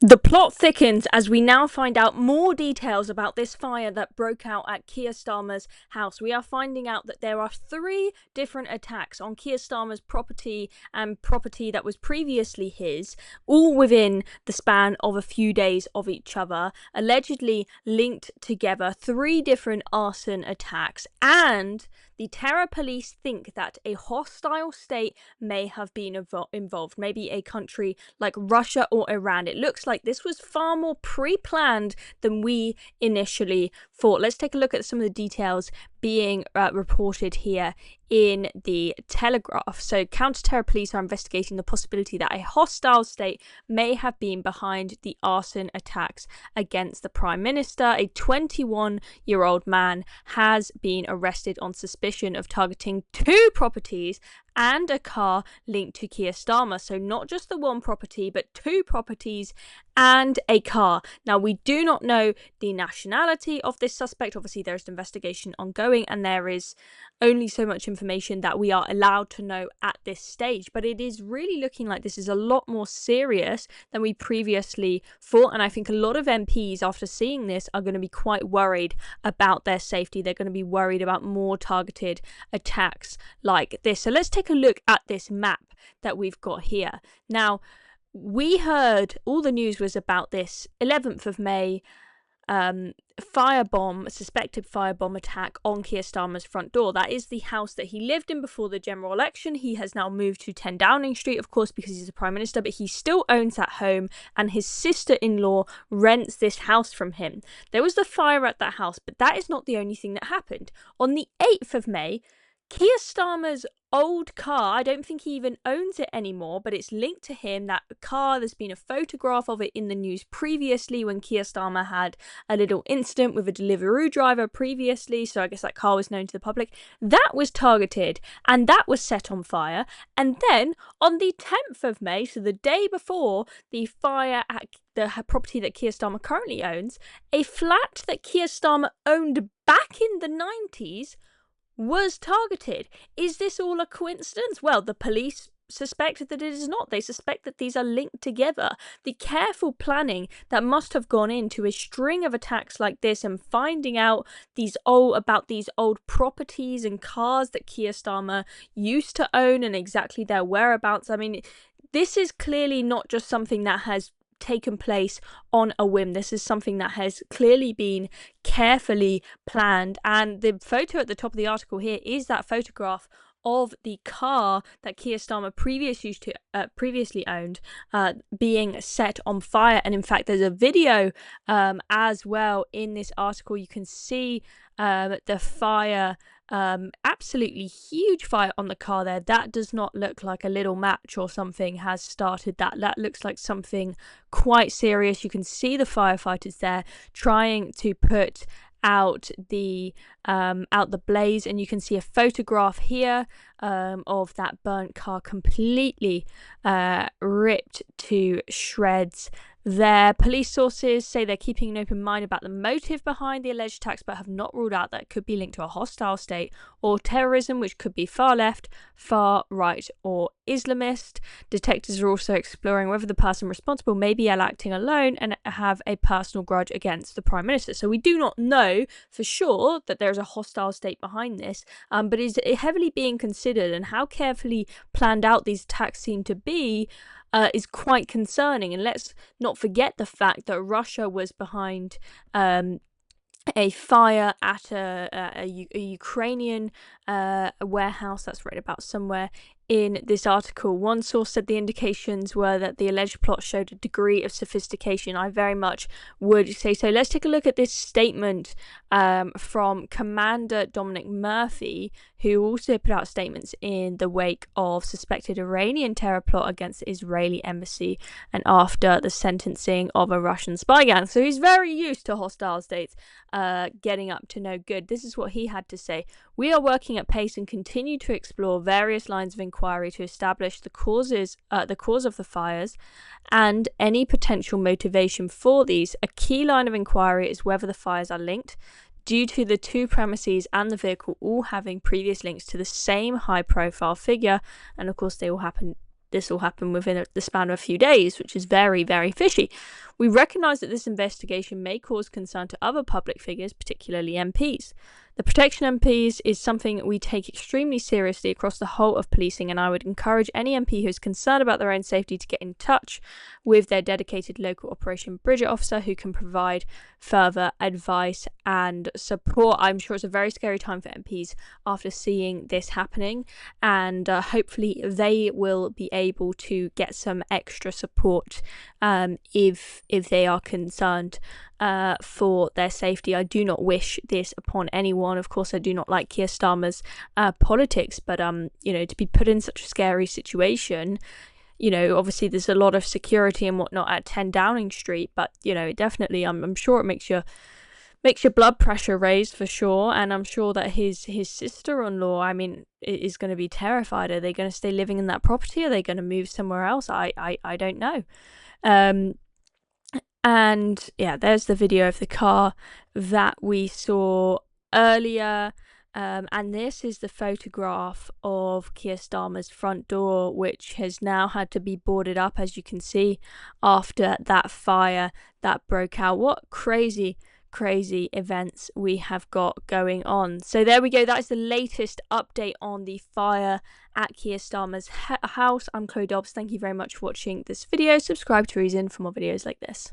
The plot thickens as we now find out more details about this fire that broke out at Keir Starmer's house. We are finding out that there are 3 different attacks on Keir Starmer's property and property that was previously his, all within the span of a few days of each other, allegedly linked together. 3 different arson attacks, and the terror police think that a hostile state may have been involved, maybe a country like Russia or Iran. It looks like this was far more pre-planned than we initially thought. Let's take a look at some of the details being reported here in the Telegraph. So counter-terror police are investigating the possibility that a hostile state may have been behind the arson attacks against the Prime Minister. A 21-year-old man has been arrested on suspicion of targeting 2 properties and a car linked to Keir Starmer. So not just the 1 property, but 2 properties and a car. Now, we do not know the nationality of this suspect. Obviously, there is an investigation ongoing, and there is only so much information that we are allowed to know at this stage. But it is really looking like this is a lot more serious than we previously thought. And I think a lot of MPs, after seeing this, are going to be quite worried about their safety. They're going to be worried about more targeted attacks like this. So let's take a look at this map that we've got here. Now, we heard all the news was about this 11th of May suspected firebomb attack on Keir Starmer's front door. That is the house that he lived in before the general election. He has now moved to 10 Downing Street, of course, because he's the Prime Minister, but he still owns that home, and his sister-in-law rents this house from him. There was the fire at that house, but that is not the only thing that happened. On the 8th of May, Keir Starmer's old car, I don't think he even owns it anymore, but it's linked to him, that car. There's been a photograph of it in the news previously when Keir Starmer had a little incident with a Deliveroo driver previously, so I guess that car was known to the public. That was targeted and that was set on fire. And then on the 10th of May, so the day before the fire at the property that Keir Starmer currently owns, a flat that Keir Starmer owned back in the 90s was targeted. Is this all a coincidence? Well, the police suspect that it is not. They suspect that these are linked together. The careful planning that must have gone into a string of attacks like this, and finding out about these old properties and cars that Keir Starmer used to own and exactly their whereabouts. I mean, this is clearly not just something that has taken place on a whim. This is something that has clearly been carefully planned, and the photo at the top of the article here is that photograph of the car that Keir Starmer previously owned being set on fire. And in fact, there's a video as well in this article. You can see the fire, absolutely huge fire on the car there. That does not look like a little match or something has started that. That looks like something quite serious. You can see the firefighters there trying to put out the blaze, and you can see a photograph here of that burnt car completely ripped to shreds there. Police sources say they're keeping an open mind about the motive behind the alleged attacks, but have not ruled out that it could be linked to a hostile state or terrorism, which could be far left, far right, or Islamist. Detectives are also exploring whether the person responsible may be acting alone and have a personal grudge against the Prime Minister. So we do not know for sure that there's a hostile state behind this, but is heavily being considered, and how carefully planned out these attacks seem to be is quite concerning. And let's not forget the fact that Russia was behind a fire at a Ukrainian warehouse. That's read about somewhere in this article. One source said the indications were that the alleged plot showed a degree of sophistication. I very much would say so. Let's take a look at this statement from Commander Dominic Murphy, who also put out statements in the wake of suspected Iranian terror plot against the Israeli embassy and after the sentencing of a Russian spy gang. So he's very used to hostile states getting up to no good. This is what he had to say. We are working at pace and continue to explore various lines of inquiry to establish the cause of the fires and any potential motivation for these. A key line of inquiry is whether the fires are linked, due to the 2 premises and the vehicle all having previous links to the same high-profile figure. And of course, this will happen within the span of a few days, which is very, very fishy. We recognise that this investigation may cause concern to other public figures, particularly MPs. The protection MPs is something we take extremely seriously across the whole of policing, and I would encourage any MP who is concerned about their own safety to get in touch with their dedicated local Operation Bridget officer who can provide further advice and support. I'm sure it's a very scary time for MPs after seeing this happening, and hopefully they will be able to get some extra support if they are concerned for their safety. I do not wish this upon anyone. Of course, I do not like Keir Starmer's politics, but to be put in such a scary situation, obviously there's a lot of security and whatnot at 10 Downing Street, but definitely, I'm sure it makes your blood pressure raised for sure. And I'm sure that his sister-in-law, is going to be terrified. Are they going to stay living in that property? Are they going to move somewhere else? I don't know. And yeah, there's the video of the car that we saw earlier. And this is the photograph of Keir Starmer's front door, which has now had to be boarded up, as you can see, after that fire that broke out. What crazy events we have got going on. So there we go. That is the latest update on the fire at Keir Starmer's house. I'm Chloe Dobbs. Thank you very much for watching this video. Subscribe to Reason for more videos like this.